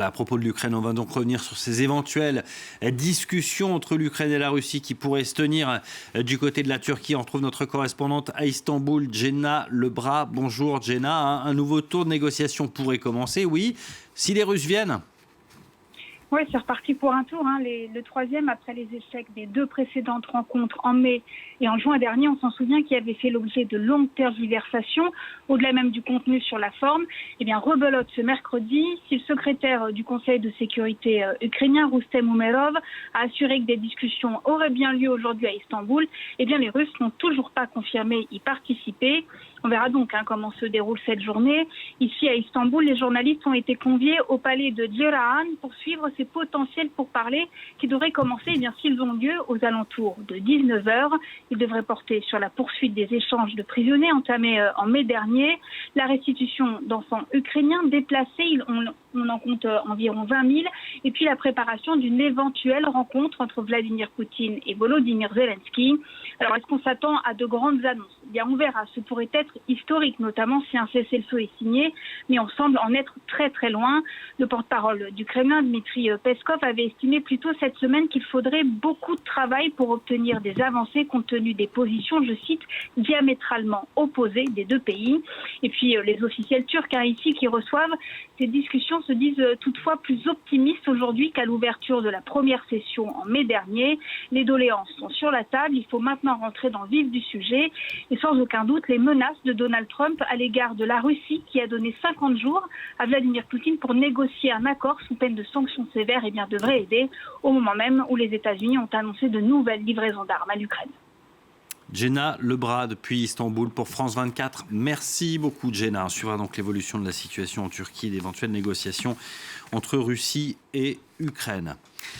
À propos de l'Ukraine, on va donc revenir sur ces éventuelles discussions entre l'Ukraine et la Russie qui pourraient se tenir du côté de la Turquie. On retrouve notre correspondante à Istanbul, Jenna Lebras. Bonjour Jenna, un nouveau tour de négociation pourrait commencer, oui, si les Russes viennent. Oui, c'est reparti pour un tour. Le troisième, après les échecs des deux précédentes rencontres en mai et en juin dernier, on s'en souvient, qui avait fait l'objet de longues tergiversations, au-delà même du contenu sur la forme. Eh bien, rebelote ce mercredi. Si le secrétaire du Conseil de sécurité ukrainien, Roustem Umerov, a assuré que des discussions auraient bien lieu aujourd'hui à Istanbul, eh bien, les Russes n'ont toujours pas confirmé y participer. On verra donc comment se déroule cette journée. Ici à Istanbul, les journalistes ont été conviés au palais de Ceyhan pour suivre ces potentiels pourparlers qui devraient commencer, s'ils ont lieu, aux alentours de 19h. Ils devraient porter sur la poursuite des échanges de prisonniers entamés en mai dernier, la restitution d'enfants ukrainiens déplacés, on en compte environ 20 000, et puis la préparation d'une éventuelle rencontre entre Vladimir Poutine et Volodymyr Zelensky. Alors, est-ce qu'on s'attend à de grandes annonces ? On verra. Ce pourrait être historique, notamment si un cessez-le-feu est signé, mais on semble en être très très loin. Le porte-parole du Kremlin, Dmitri Peskov, avait estimé plus tôt cette semaine qu'il faudrait beaucoup de travail pour obtenir des avancées compte tenu des positions, je cite, diamétralement opposées des deux pays. Et puis les officiels turcs ici qui reçoivent ces discussions se disent toutefois plus optimistes aujourd'hui qu'à l'ouverture de la première session en mai dernier. Les doléances sont sur la table, il faut maintenant rentrer dans le vif du sujet et sans aucun doute les menaces de Donald Trump à l'égard de la Russie qui a donné 50 jours à Vladimir Poutine pour négocier un accord sous peine de sanctions sévères devraient aider au moment même où les États-Unis ont annoncé de nouvelles livraisons d'armes à l'Ukraine. Jenna Lebras depuis Istanbul pour France 24. Merci beaucoup Jenna. On suivra donc l'évolution de la situation en Turquie et d'éventuelles négociations entre Russie et Ukraine.